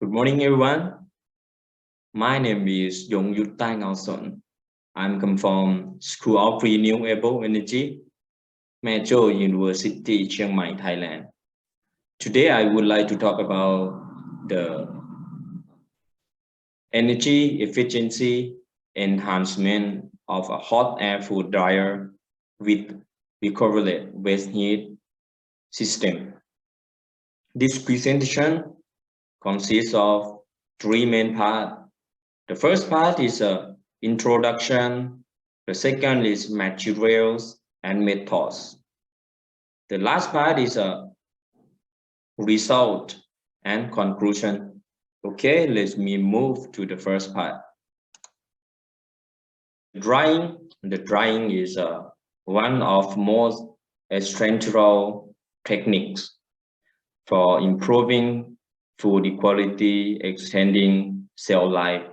Good morning, everyone. My name is Yong Yutai Ngauson. I'm come from School of Renewable Energy, Major University, Chiang Mai, Thailand. Today, I would like to talk about the energy efficiency enhancement of a hot air food dryer with recoverable waste heat system. This presentation consists of three main parts. The first part is a introduction. The second is materials and methods. The last part is a result and conclusion. Okay, let me move to the first part. Drying. The drying is one of most essential techniques for improving food quality, extending shelf life,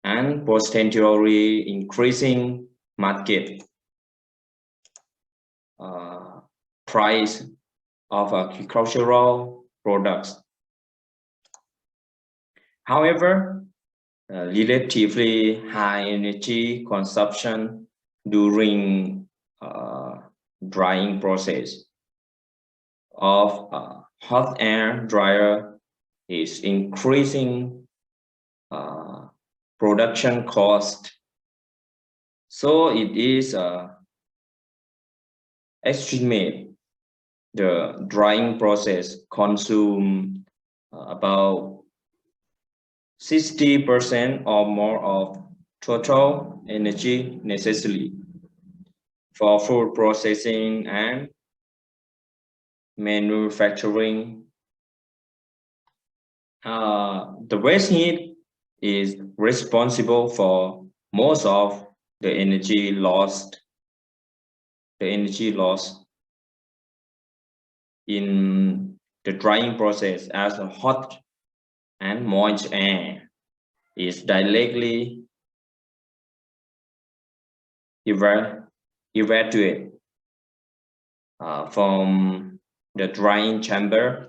and potentially increasing market price of agricultural products. However, relatively high energy consumption during drying process of hot air dryer is increasing production cost. So it is estimate the drying process consume about 60% or more of total energy necessary for food processing and manufacturing. The waste heat is responsible for most of the energy lost. In the drying process, as a hot and moist air is directly evacuated from the drying chamber.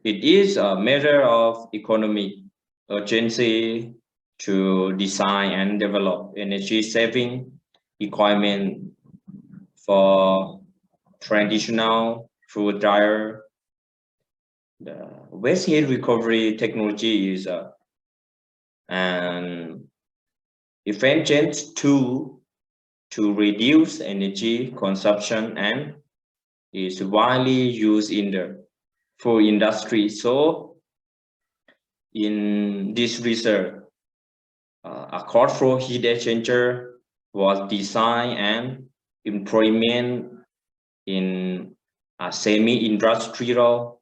It is a matter of economic urgency to design and develop energy-saving equipment for traditional food dryer. The waste heat recovery technology is an efficient tool to reduce energy consumption and is widely used in the food industry. So, in this research, a cross-flow heat exchanger was designed and implemented in a semi-industrial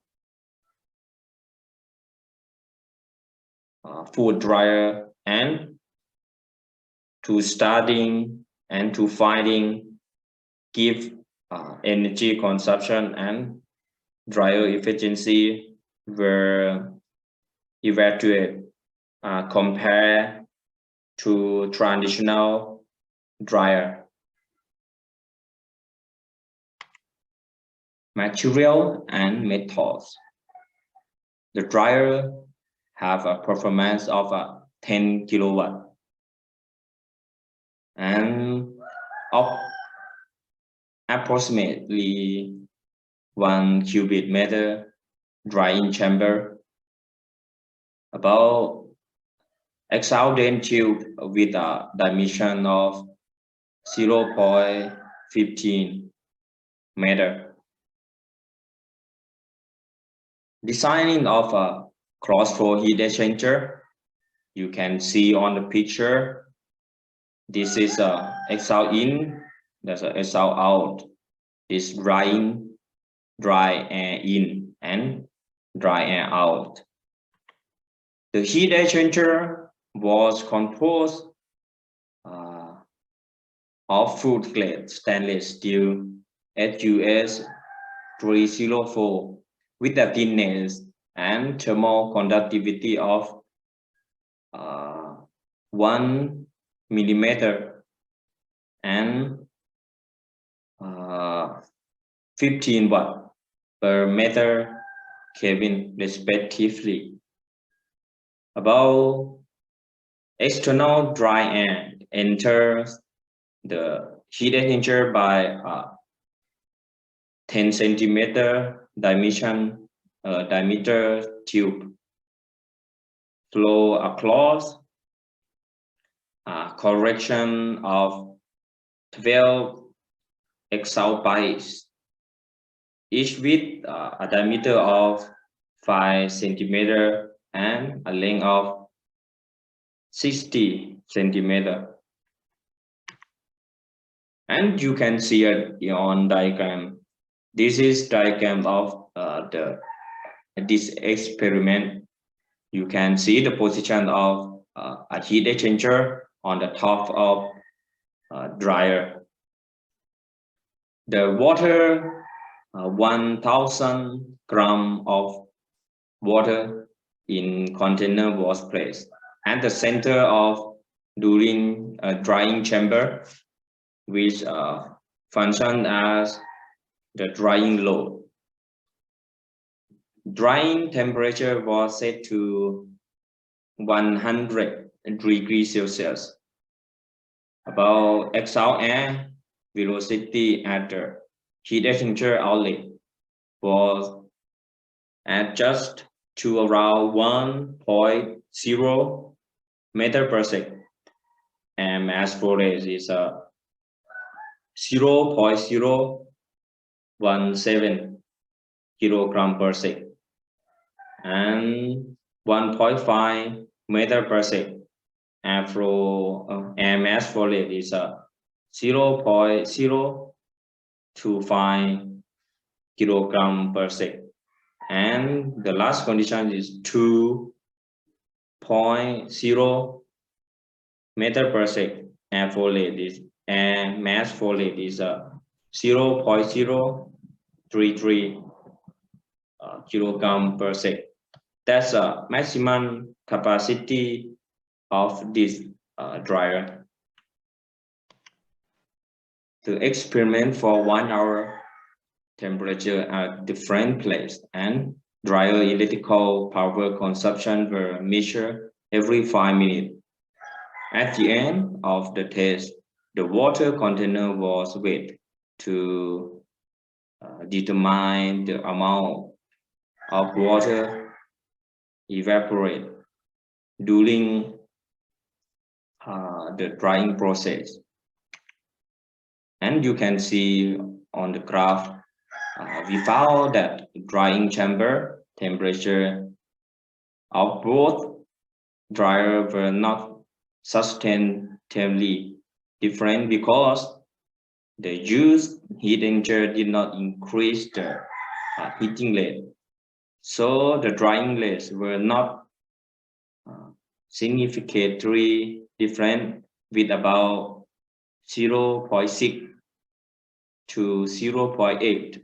food dryer and to starting and to finding give energy consumption and dryer efficiency were evaluated compared to traditional dryer. Material and methods. The dryer have a performance of 10 kilowatt and of approximately 1 cubic meter drying chamber, about exhaust tube with a dimension of 0.15 meter. Designing of a cross-flow heat exchanger, you can see on the picture. This is a exhaust in, that's a exhaust out. This dry air in and dry air out. The heat exchanger was composed of food grade stainless steel HUS 304 with a thickness and thermal conductivity of 1 millimeter and 15 watt per meter Kelvin respectively. About external dry air enters the heat exchanger by 10 centimeter diameter tube flow across correction of 12 exhaust pipes, each with a diameter of 5 centimeter and a length of 60 centimeter. And you can see it on diagram. This is diagram of this experiment. You can see the position of a heat exchanger on the top of dryer. The water, 1,000 gram of water in container was placed at the center of during a drying chamber, which functioned as the drying load. Drying temperature was set to 100 degrees Celsius. About exhaust air velocity at the heat exchanger outlet was adjusted to around 1.0 meter per second, and mass flow rate is 0.017 kilogram per second, and 1.5 meter per second. And mass flow rate is 0.025 kilogram per second. And the last condition is 2.0 meter per second, and mass flow rate is 0.033 kilogram per second. That's a maximum capacity of this dryer. The experiment for 1 hour temperature at different place and dryer electrical power consumption were measured every 5 minutes. At the end of the test, the water container was weighed to determine the amount of water evaporate during the drying process. And you can see on the graph, we found that drying chamber temperature of both dryer were not substantially different because the used heat exchanger did not increase the heating rate. So the drying rates were not significantly different, with about 0.6 to 0.8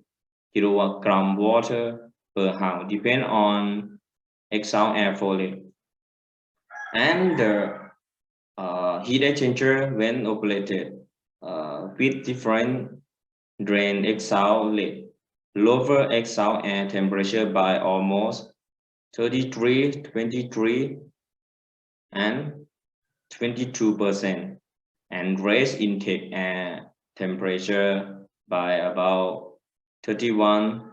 kilogram water per hour, depend on exhaust air flow rate. And the heat exchanger, when operated with different drain exhaust rate, lower exhaust air temperature by almost 33, 23, and 22%, and raise intake air temperature by about 31,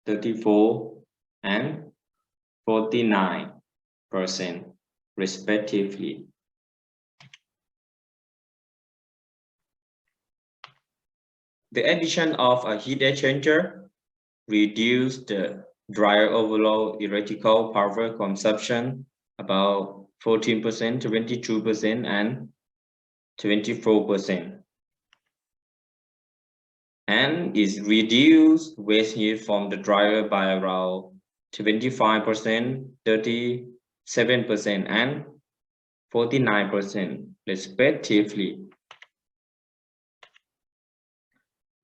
34, and 49% respectively. The addition of a heat exchanger reduced the dryer overall electrical power consumption about 14%, 22%, and 24%. And is reduced waste heat from the dryer by around 25%, 37%, and 49% respectively.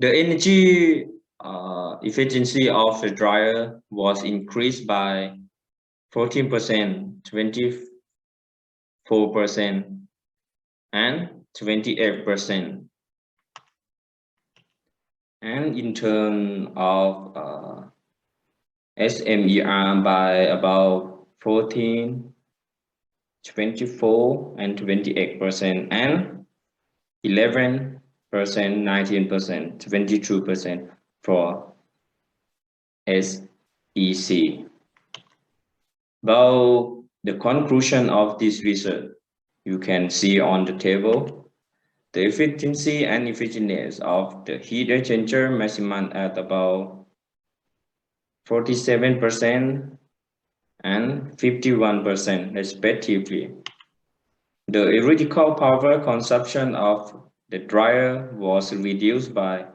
The energy efficiency of the dryer was increased by 14%, 24%, and 28%. And in terms of SMER by about 14, 24, and 28%, and 11%, 19%, 22% for SEC. About the conclusion of this research, you can see on the table the efficiency and effectiveness of the heat exchanger measurement at about 47% and 51% respectively. The theoretical power consumption of the dryer was reduced by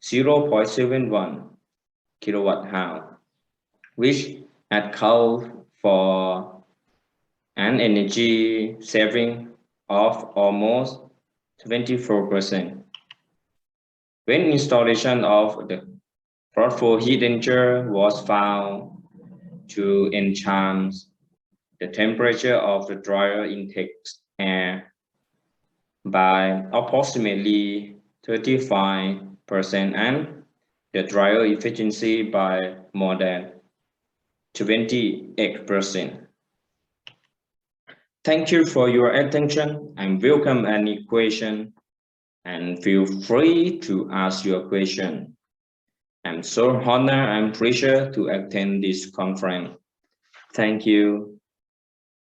0.71 kilowatt-hour, which accounts for an energy saving of almost 24%. When installation of the portable heat exchanger was found to enhance the temperature of the dryer intake air by approximately 35% and the dryer efficiency by more than 28%. Thank you for your attention and welcome any question, and feel free to ask your question. I'm so honored and pleasure to attend this conference. Thank you.